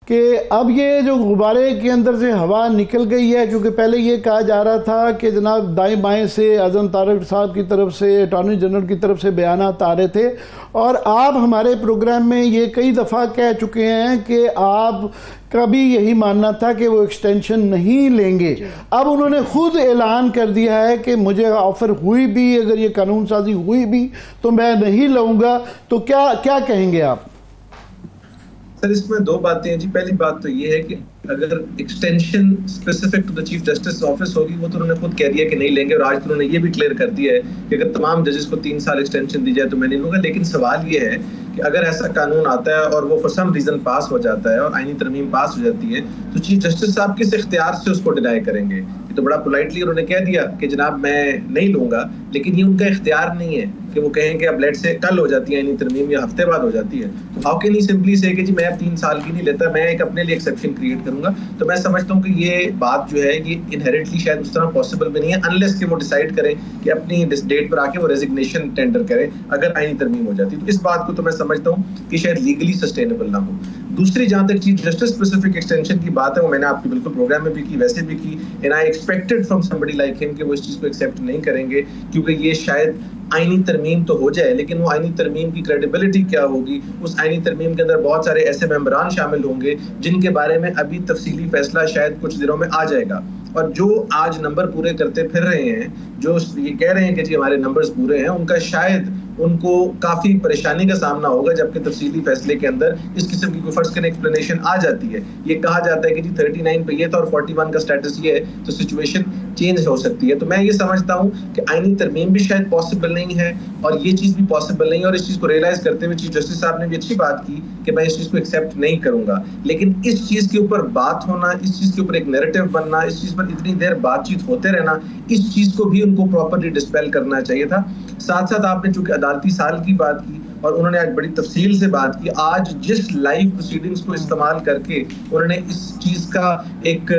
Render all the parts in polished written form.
कि अब ये जो गुब्बारे के अंदर से हवा निकल गई है, क्योंकि पहले ये कहा जा रहा था कि जनाब दाएं बाएं से आज़म तारिक साहब की तरफ से, अटॉर्नी जनरल की तरफ से बयानात आ रहे थे, और आप हमारे प्रोग्राम में ये कई दफ़ा कह चुके हैं कि आप का भी यही मानना था कि वो एक्सटेंशन नहीं लेंगे। अब उन्होंने खुद ऐलान कर दिया है कि मुझे ऑफ़र हुई भी, अगर ये कानून साजी हुई भी तो मैं नहीं लूँगा। तो क्या क्या कहेंगे आप? सर, इसमें दो बातें हैं जी। पहली बात तो ये है कि अगर extension specific to the chief justice office होगी, वो तो उन्होंने खुद कह दिया कि नहीं लेंगे, और आज तो उन्होंने ये भी क्लियर कर दिया है कि अगर तमाम जजेस को 3 साल एक्सटेंशन दी जाए तो मैं नहीं लूंगा। लेकिन सवाल ये है कि अगर ऐसा कानून आता है और वो फॉर सम रीजन पास हो जाता है और आईनी तरमीम पास हो जाती है, तो चीफ जस्टिस साहब किस इख्तियार से उसको डिनाई करेंगे? ये तो बड़ा पोलाइटली उन्होंने कह दिया कि जनाब मैं नहीं लूंगा, लेकिन ये उनका इख्तियार नहीं है कि वो कहें कि अब लेट से कल हो जाती है आईनी तरमीम या हफ्ते बाद हो जाती है, तो हाउ कैन ही सिंपली से कि जी मैं अब 3 साल की नहीं लेता, मैं एक अपने लिए एक्सेप्शन क्रिएट करूंगा। तो मैं समझता हूँ कि ये बात जो है ये इनहेरेंटली शायद उस तरह पॉसिबल भी नहीं है, अनलेस कि वो डिसाइड करें कि अपनी डेट पर आके वो रेजिग्नेशन टेंडर करें अगर आईनी तरमीम हो जाती है। तो इस बात को तो मैं समझता हूँ कि शायद लीगली सस्टेनेबल ना हो। दूसरी, जहां तक चीफ जस्टिस स्पेसिफिक एक्सटेंशन की बात है, वो मैंने आपके बिल्कुल प्रोग्राम में भी की, वैसे भी की, and I expected from somebody like him कि वो इस चीज को एक्सेप्ट नहीं करेंगे, क्योंकि ये शायद आईनी तरमीम तो हो जाए, लेकिन वो आईनी तरमीम की क्रेडिबिलिटी क्या होगी? उस आईनी तरमीम के अंदर बहुत सारे ऐसे मेंबरान शामिल होंगे जिनके बारे में अभी तफसीली फैसला शायद कुछ दिनों में आ जाएगा, और जो आज नंबर पूरे करते फिर रहे हैं, जो ये कह रहे हैं कि जी हमारे नंबर्स पूरे हैं, उनका शायद उनको काफी परेशानी का सामना होगा, जबकि तफसीली फैसले के अंदर इस किस्म की कोई फर्स्ट कैन एक्सप्लेनेशन आ जाती है। ये कहा जाता है कि जी 39 पे ये था और 41 का स्टेटस ये है, तो सिचुएशन चेंज हो सकती है। तो मैं ये समझता हूँ कि आईनी तरमीम भी शायद पॉसिबल नहीं है और ये चीज भी पॉसिबल नहीं है, और इस चीज को रियलाइज करते हुए चीफ जस्टिस साहब ने भी अच्छी बात की कि मैं इस चीज को एक्सेप्ट नहीं करूंगा। लेकिन इस चीज के ऊपर बात होना, इस चीज के ऊपर एक नैरेटिव बनना, इस चीज पर इतनी देर बातचीत होते रहना, इस चीज को भी उनको प्रॉपर्ली डिस्पेल करना चाहिए था। साथ साथ आपने चूंकि अदालती साल की बात की और उन्होंने आज बड़ी तफसील से बात की, आज जिस लाइव प्रोसीडिंग्स को इस्तेमाल करके उन्होंने इस चीज का एक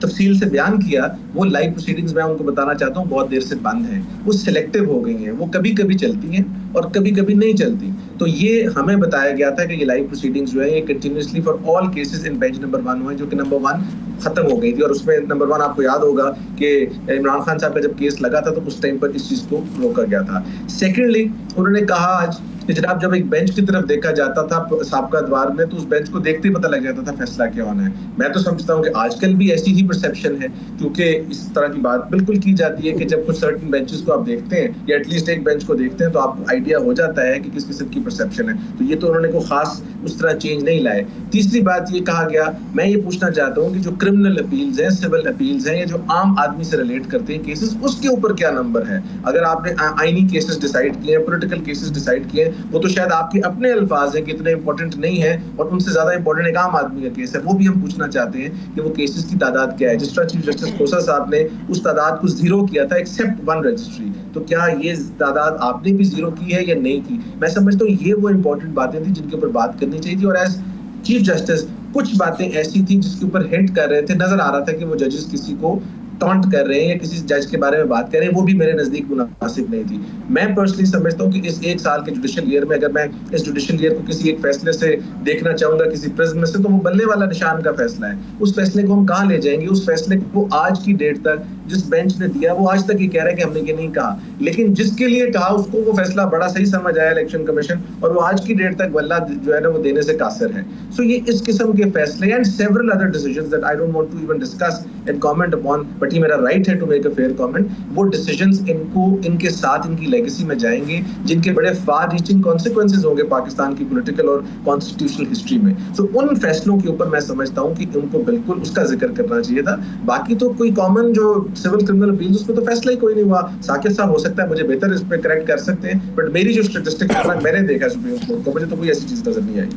तफसील से बयान किया, वो लाइव प्रोसीडिंग्स मैं उनको बताना चाहता हूँ बहुत देर से बंद हैं, वो सिलेक्टिव हो गई हैं, वो कभी कभी चलती हैं और कभी कभी नहीं चलती। तो ये हमें बताया गया था कि ये लाइव प्रोसीडिंग्स जो है ये continuously for all cases in bench number 1 हुए, जो कि नंबर 1 खत्म हो गई थी, और उसमें नंबर 1 आपको याद होगा कि इमरान खान साहब का जब केस लगा था तो उस टाइम पर इस चीज को रोका गया था। सेकेंडली, उन्होंने कहा आज कि जनाब जब एक बेंच की तरफ देखा जाता था साबका द्वार में, तो उस बेंच को देखते ही पता लग जाता था फैसला क्या होना है। मैं तो समझता हूँ कि आजकल भी ऐसी ही परसेप्शन है, क्योंकि इस तरह की बात बिल्कुल की जाती है कि जब कुछ सर्टेन बेंचेस को आप देखते हैं या एटलीस्ट एक बेंच को देखते हैं तो आपको आइडिया हो जाता है कि किस किस्म की परसेप्शन है। तो ये तो उन्होंने को खास उस तरह चेंज नहीं लाए। तीसरी बात ये कहा गया, मैं ये पूछना चाहता हूँ कि जो क्रिमिनल अपील्स हैं, सिविल अपील्स हैं, या जो आम आदमी से रिलेट करते हैं केसेस, उसके ऊपर क्या नंबर है? अगर आपने आईनी केसेस डिसाइड किए हैं, पॉलिटिकल केसेस डिसाइड किए हैं, वो तो शायद आपके अपने अल्फाज हैं कि इतने इंपॉर्टेंट नहीं है, और उनसे ज्यादा इंपॉर्टेंट एक आम आदमी का केस है, वो भी हम पूछना चाहते हैं कि वो केसेस की तादाद क्या है। जिस तरह चीफ जस्टिस खोसा साहब ने उस तादाद को 0 किया था एक्सेप्ट 1 रजिस्ट्री, तो क्या ये तादाद आपने भी 0 की है या नहीं की? मैं समझता हूँ ये वो इंपॉर्टेंट बातें थी जिनके ऊपर बात करनी चाहिए थी, और एज चीफ जस्टिस कुछ बातें ऐसी थी जिसके ऊपर हिट कर रहे थे, नजर आ रहा था कि वो जजेस किसी को टॉन्ट कर रहे हैं या किसी जज के बारे में बात कर रहे हैं, वो भी मेरे नजदीक मुनासिब नहीं थी। मैं पर्सनली समझता हूँ कि इस 1 साल के जुडिशियल ईयर में अगर मैं इस जुडिशियल ईयर को किसी एक फैसले से देखना चाहूंगा, किसी प्रिज्म से, तो वो बल्ले वाला निशान का फैसला है। उस फैसले को हम कहाँ ले जाएंगे? उस फैसले को आज की डेट तक जिस बेंच ने दिया वो आज तक ये कह रहा है कि हमने ये नहीं कहा, लेकिन जिसके लिए कहा उसको वो फैसला बड़ा सही समझ आया इलेक्शन कमीशन, और वो आज की डेट तक वल्ला जो है ना वो देने से कासिर है। सो ये इस किस्म के फैसले and several other decisions that I don't want to even discuss and comment upon, but ये मेरा राइट है to make a fair comment, वो डिसीजंस इनको इनके साथ इनकी लेगेसी में जाएंगे जिनके बड़े फार रीचिंग कॉन्सिक्वेंसेज होंगे पाकिस्तान की पॉलिटिकल और कॉन्स्टिट्यूशनल हिस्ट्री में। सो उन फैसलों के ऊपर मैं समझता हूँ कि उनको बिल्कुल उसका जिक्र करना चाहिए था। बाकी तो कोई कॉमन जो सिविल क्रिमिनल अपील्स, उसमें तो फैसला ही कोई नहीं हुआ। साकिब साहब हो सकता है मुझे बेहतर इस पे करेक्ट कर सकते हैं, बट मेरी जो स्टैटिस्टिक्स मैंने देखा सुप्रीम कोर्ट को, मुझे तो कोई ऐसी चीज नजर नहीं आई।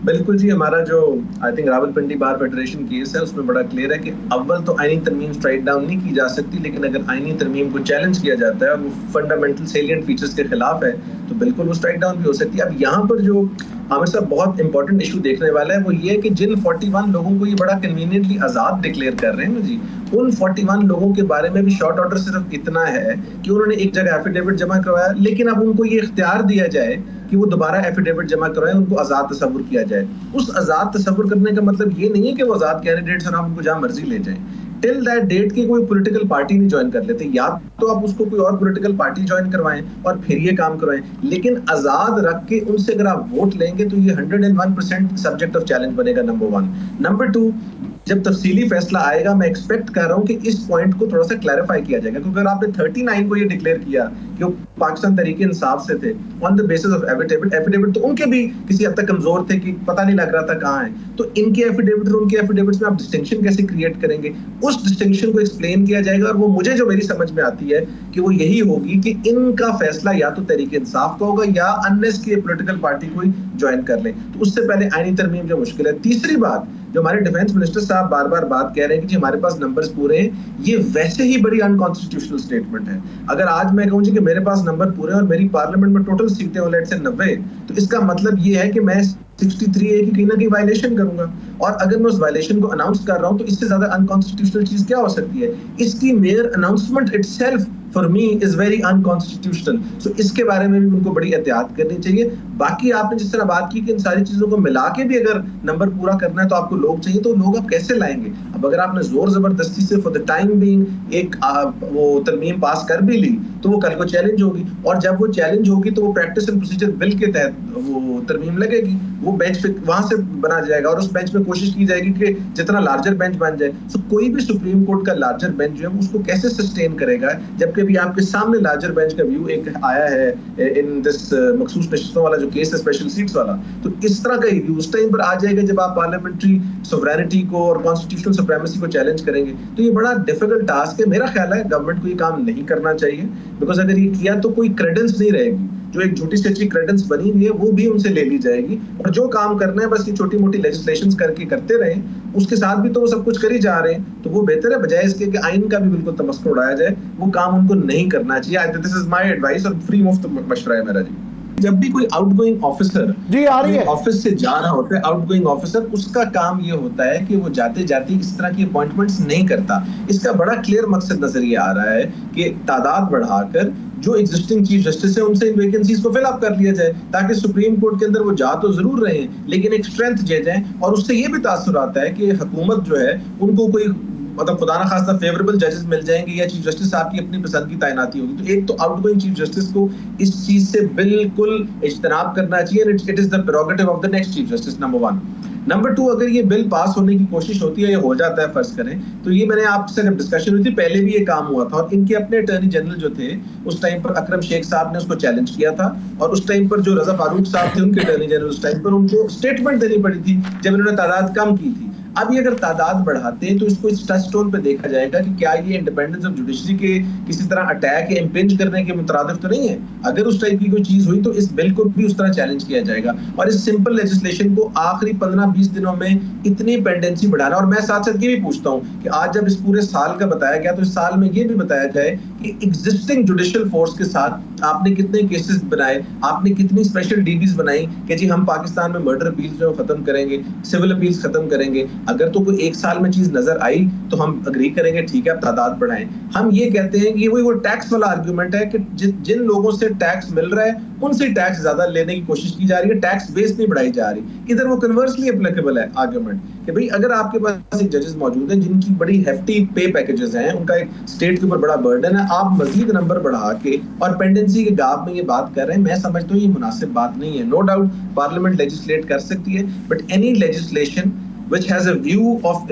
बिल्कुल जी, हमारा जो I think Rawalpindi bar federation case है उसमें बड़ा क्लियर है कि अव्वल तो आईनी तरमीम स्ट्राइक डाउन नहीं की जा सकती, लेकिन अगर आईनी तरमीम को चैलेंज किया जाता है और वो फंडामेंटल सेलिएंट फीचर्स के खिलाफ है तो बिल्कुल वो स्ट्राइक डाउन भी हो सकती है। अब यहाँ पर जो आमिर साहब बहुत इंपॉर्टेंट इशू देखने वाला है वो ये है कि जिन 41 लोगों को ये बड़ा कन्वीनियंटली आजाद डिक्लेयर कर रहे हैं ना जी, उन 41 लोगों के बारे में भी शॉर्ट ऑर्डर सिर्फ इतना है कि उन्होंने एक जगह एफिडेविट जमा करवाया, लेकिन अब उनको ये इख्तियार दिया जाए कि वो दोबारा एफिडेविट जमा करवाएं, उनको आजाद तस्वुर किया जाए। उस आजाद तस्वुर करने का मतलब ये नहीं है कि वो आजाद कैंडिडेट्स हैं, आप उनको जहां मर्जी ले जाएं। टिल दैट डेट की कोई पॉलिटिकल पार्टी नहीं ज्वाइन कर लेते, या तो आप उसको कोई और पॉलिटिकल पार्टी ज्वाइन करवाएं और फिर ये काम करवाएं, लेकिन आजाद रख के उनसे अगर आप वोट लेंगे तो ये 101% सब्जेक्ट ऑफ चैलेंज बनेगा, नंबर 1। नंबर 2, जब तफसीली फैसला आएगा मैं एक्सपेक्ट कर रहा हूं कि इस पॉइंट को थोड़ा सा क्लैरिफाई किया जाएगा, क्योंकि अगर आपने 39 को ये डिक्लेयर किया कि वो पाकिस्तान तरीके इंसाफ से थे on the basis of affidavit तो उनके भी किसी हद तक कमजोर थे कि पता नहीं लग रहा था कहाँ है, तो इनके एफिडेविट और उनके एफिडेविट्स में आप डिस्टिंक्शन कैसे क्रिएट करेंगे, उस डिस्टिंक्शन को एक्सप्लेन किया जाएगा। और वो मुझे जो मेरी समझ में आती है कि वो यही होगी कि इनका फैसला या तो तरीके इंसाफ का होगा या अनलेस की पॉलिटिकल पार्टी कोई ज्वाइन कर ले, तो उससे पहले आईनी तरमीम जो मुश्किल है। तीसरी बात, जो हमारे डिफेंस मिनिस्टर साहब बार बार बात कह रहे हैं कि जी हमारे पास नंबर्स पूरे हैं, ये वैसे ही बड़ी अनकॉन्स्टिट्यूशनल स्टेटमेंट है। अगर आज मैं कहूं जी कि मेरे पास नंबर पूरे हैं और मेरी पार्लियामेंट में टोटल सीटें हो लेट से 90, तो इसका मतलब ये है कि मैं 63A की कहीं ना कहीं वायलेशन करूंगा, और अगर मैं उस वायलेशन को अनाउंस कर रहा हूं तो इससे ज्यादा अनकॉन्स्टिट्यूशनल चीज क्या हो सकती है। इसकी mayor announcement itself for me is very unconstitutional. So इसके बारे में भी उनको बड़ी एहतियात करनी चाहिए। बाकी आपने जिस तरह बात की कि इन सारी चीजों को मिला के भी अगर नंबर पूरा करना है तो आपको लोग चाहिए, तो लोग आप कैसे लाएंगे। अब अगर आपने जोर जबरदस्ती से फॉर द टाइम बीइंग एक वो तरमीम पास कर भी ली तो वो कल को चैलेंज होगी, और जब वो चैलेंज होगी तो वो प्रैक्टिस एंड प्रोसीजर बिल के तहत वो तरमीम लगेगी, वो बेंच पे वहां से बना जाएगा और उस बेंच पे कोशिश की जाएगी कि जितना लार्जर बेंच बन जाए। सो कोई भी सुप्रीम कोर्ट का लार्जर बेंच जो है उसको कैसे सस्टेन करेगा, जबकि भी आपके सामने लार्जर बेंच का व्यू एक आया है इन दिस मखसूस नशिस्तों वाला जो केस है स्पेशल सीट्स वाला। तो इस तरह का व्यू उस टाइम पर आ जाएगा जब आप पार्लियामेंट्री सोवरेनिटी को और कॉन्स्टिट्यूशनल सुप्रीमेसी को चैलेंज करेंगे। तो ये बड़ा डिफिकल्ट टास्क है। मेरा ख्याल है गवर्नमेंट को ये काम नहीं करना चाहिए, बिकॉज अगर ये किया तो कोई क्रेडेंस नहीं रहेगी, जो एक झूठी सच्ची क्रेडेंस बनी हुई है वो भी उनसे ले ली जाएगी, और जो काम करना है बस ये छोटी मोटी लेजिस्लेशंस करके करते रहे, उसके साथ भी तो वो सब कुछ कर ही जा रहे हैं। तो वो बेहतर है बजाय इसके कि आइन का भी बिल्कुल तमस्कुर उड़ाया जाए, वो काम उनको नहीं करना चाहिए। दिस इज माय एडवाइस और फ्री मुफ्त मशवरा है मेरा जी। जब भी कोई आउटगोइंग ऑफिसर जी आ रही है ऑफिस से जा रहा होता है, आउटगोइंग ऑफिसर, उसका काम ये होता है कि वो जाते जाते इस तरह की अपॉइंटमेंट्स नहीं करता। इसका बड़ा क्लियर मकसद नजर ये आ रहा है कि तादाद बढ़ाकर जो एग्जिस्टिंग चीफ जस्टिस है उनसे इन वैकेंसीज को फिल अप कर लिया जाए, ताकि सुप्रीम कोर्ट के अंदर वो जा तो जरूर रहे लेकिन एक स्ट्रेंथ दे जाए। और उससे ये भी तासुर आता है कि हुकूमत जो है उनको कोई मतलब खुदा ना खास्ता फेवरेबल जजेस मिल जाएंगे या चीफ जस्टिस साहब की अपनी पसंद की तैनाती होगी। तो एक तो आउटगोइंग चीफ जस्टिस को इस चीज से बिल्कुल इज्तनाब करना चाहिए। It is the prerogative of the next chief justice, number 1। Number 2, अगर ये बिल पास होने की कोशिश होती है या हो जाता है फर्ज करें, तो ये मैंने आपसे जब डिस्कशन हुई थी पहले भी ये काम हुआ था, और इनके अपने अटॉर्नी जनरल जो थे उस टाइम पर अकरम शेख साहब ने उसको चैलेंज किया था, और उस टाइम पर जो रजा फारूक साहब थे उनके अटॉर्नी जनरल उस टाइम पर उनको स्टेटमेंट देनी पड़ी थी जब इन्होंने तादाद कम की थी। अब ये अगर तादाद बढ़ाते हैं तो इसको इस टच स्टोन पे देखा जाएगा कि क्या ये इंडिपेंडेंस ऑफ जुडिशरी के किसी तरह अटैक या इम्पिंज करने के मुतरादिफ तो नहीं है। अगर उस टाइप की कोई चीज हुई तो इस बिल को भी उस तरह चैलेंज किया जाएगा, और इस सिंपल लेजिस्लेशन को आखिरी 15-20 दिनों में इतनी पेंडेंसी बढ़ाना। और मैं साथ साथ ये भी पूछता हूँ कि आज जब इस पूरे साल का बताया गया तो इस साल में ये भी बताया जाए कि एग्जिस्टिंग जुडिशियल फोर्स के साथ आपने कितने केसेस बनाए, आपने कितनी स्पेशल डीबीज बनाई कि जी हम पाकिस्तान में मर्डर अपील्स जो खत्म करेंगे, सिविल अपील्स खत्म करेंगे। अगर तो कोई एक साल में चीज नजर आई तो हम अग्री करेंगे, ठीक है, तादाद बढ़ाएं। हम ये कहते हैं कि वो टैक्स वाला आर्गुमेंट है कि जिन लोगों से टैक्स मिल रहा है उनसे टैक्स ज्यादा लेने की कोशिश की जा रही है, टैक्स बेस नहीं बढ़ाई जा रही। इधर वो कन्वर्सली एप्लीकेबल है आर्गुमेंट कि भाई अगर आपके पास एक जजेस मौजूद हैं जिनकी बड़ी हेफ्टी पे पैकेजेस हैं, उनका एक स्टेट के ऊपर बड़ा बर्डन है, आप मजीद नंबर बढ़ा के और पेंडेंसी के गाप में ये बात कर रहे हैं, मैं समझता हूँ ये मुनासिब बात नहीं है। नो डाउट पार्लियामेंट लेजिस्लेट कर सकती है, but any legislation which has a view of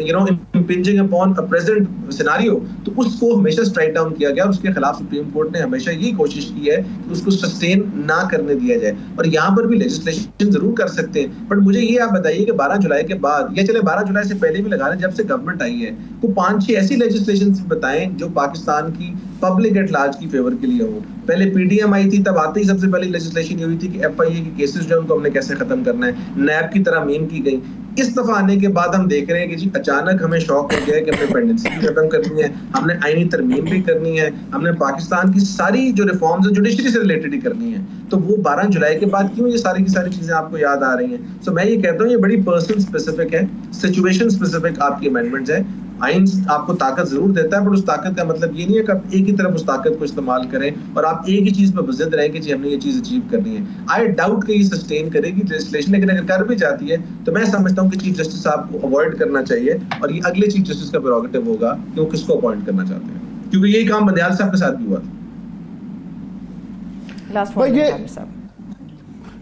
impinging upon a present scenario, तो उसको हमेशा स्ट्राइक डाउन किया गया। उसके खिलाफ सुप्रीम कोर्ट ने हमेशा ये कोशिश की है कि उसको सस्टेन ना करने दिया जाए, और यहाँ पर भी लेजिस्लेशन जरूर कर सकते हैं। बट मुझे ये आप बताइए कि 12 जुलाई के बाद या चले 12 जुलाई से पहले भी लगा रहे, जब से गवर्नमेंट आई है तो 5-6 ऐसी लेजिस्लेशन बताएं जो पाकिस्तान की पब्लिक एट लार्ज की फेवर के लिए हो। पहले पीडीएम आई थी, तब आते ही सबसे पहले लेजिस्लेशन ये हुई थी कि एफआईए के केसेस जो उनको हमने कैसे खत्म करना है, नैब की तरह मीम की गई। इस दफा आने के बाद हम देख रहे हैं कि जी अचानक हमें शौक हो गया है कि हमने पेंडेंसी भी खत्म करनी है, हमने आईनी तरमीम भी करनी है, हमने पाकिस्तान की सारी जो रिफॉर्म्स है जुडिशरी से रिलेटेड ही करनी है। तो वो 12 जुलाई के बाद क्यों ये सारी की सारी चीजें आपको याद आ रही हैं? सो मैं ये कहता हूँ ये बड़ी पर्सन स्पेसिफिक है, सिचुएशन स्पेसिफिक आपकी अमेंडमेंट्स है। आइन आपको ताकत जरूर देता है, पर उस ताकत का मतलब ये नहीं है कि आप एक ही तरफ उस ताकत को इस्तेमाल करें और आप एक ही चीज पर जिद रहें कि जी हमने ये चीज अचीव करनी है। आई डाउट कि ये सस्टेन करेगी लेजिस्लेशन, लेकिन अगर कर भी जाती है तो मैं समझता हूँ कि चीफ जस्टिस साहब को अवॉइड करना चाहिए और ये अगले चीफ जस्टिस का प्रेरोगेटिव होगा कि वो किसको अपॉइंट करना चाहते हैं, क्योंकि यही काम बंदयाल साहब के साथ भी हुआ था।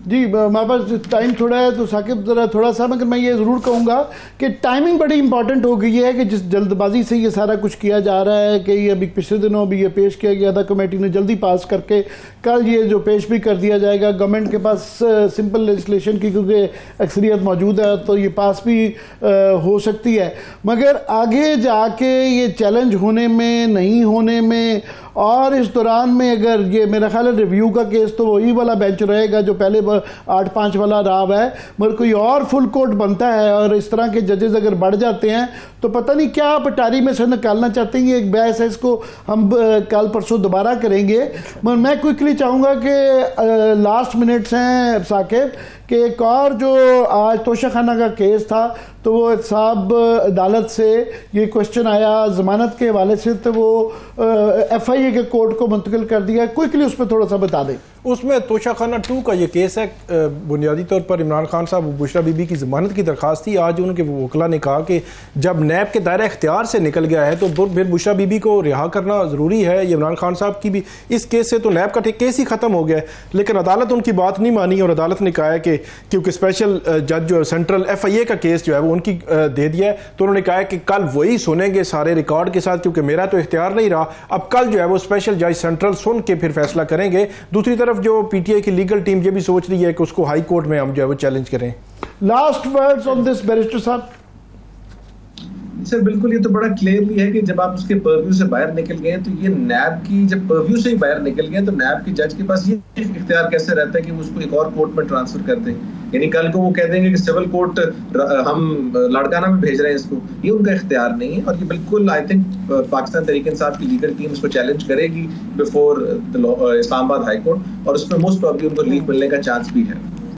जी हमारे पास टाइम थोड़ा है तो साकिब ज़रा थोड़ा सा, मगर मैं ये ज़रूर कहूँगा कि टाइमिंग बड़ी इंपॉर्टेंट हो गई है कि जिस जल्दबाजी से ये सारा कुछ किया जा रहा है कि ये अभी पिछले दिनों भी ये पेश किया गया था, कमेटी ने जल्दी पास करके कल ये जो पेश भी कर दिया जाएगा। गवर्नमेंट के पास सिंपल लेजिस्लेशन की क्योंकि अक्सरियत मौजूद है तो ये पास भी हो सकती है, मगर आगे जाके ये चैलेंज होने में, नहीं होने में, और इस दौरान में अगर ये मेरा ख्याल है रिव्यू का केस तो वही वाला बेंच रहेगा जो पहले 8-5 वाला राव है, मगर कोई और फुल कोर्ट बनता है और इस तरह के जजेस अगर बढ़ जाते हैं तो पता नहीं क्या पटारी में से निकालना चाहते हैं। ये एक बहस है, इसको हम कल परसों दोबारा करेंगे, मगर मैं क्विकली चाहूँगा कि लास्ट मिनट्स हैं साकिब कि एक और जो आज तोशा खाना का केस था तो वो साहब अदालत से ये क्वेश्चन आया ज़मानत के हवाले से, तो वो एफआईए के कोर्ट को मुंतकिल कर दिया। क्विकली उस पर थोड़ा सा बता दें। उसमें तोशा खाना 2 का ये केस है। बुनियादी तौर पर इमरान खान साहब बुशरा बीबी की ज़मानत की दरख्वास्त थी। आज उनके वकला ने कहा कि जब नैब के दायरा इख्तियार से निकल गया है तो फिर बुशरा बीबी को रिहा करना ज़रूरी है। ये इमरान खान साहब की भी इस केस से तो नैब का केस ही ख़त्म हो गया है, लेकिन अदालत उनकी बात नहीं मानी और अदालत ने कहा है कि क्योंकि स्पेशल जज जो सेंट्रल एफआईए का केस जो है वो उनकी दे दिया है, तो उन्होंने कहा है कि कल वही सुनेंगे सारे रिकॉर्ड के साथ, क्योंकि मेरा तो इख्तियार नहीं रहा। अब कल जो है वो स्पेशल जज सेंट्रल सुन के फिर फैसला करेंगे। दूसरी तरफ जो पीटीआई की लीगल टीम ये भी सोच रही है कि उसको हाई कोर्ट में हम जो है वो चैलेंज करें। Last words on this barrister साहब। सर बिल्कुल, ये तो बड़ा क्लियरली है कि जब आप उसके परव्यू से बाहर निकल गए तो ये नैब की जब परव्यू से ही बाहर निकल गए तो नैब के जज के पास ये इख्तियार कैसे रहता है कि उसको एक और कोर्ट में ट्रांसफर कर दें। यानी कल को वो कह देंगे कि सिविल कोर्ट हम लाड़काना में भेज रहे हैं इसको, ये उनका इख्तियार नहीं है। और ये बिल्कुल आई थिंक पाकिस्तान तहरीक इंसाफ की लीगल टीम इसको चैलेंज करेगी बिफोर इस्लामाबाद हाई कोर्ट, और उसमें मोस्ट प्रॉब्ली उनको लीव मिलने का चांस भी है।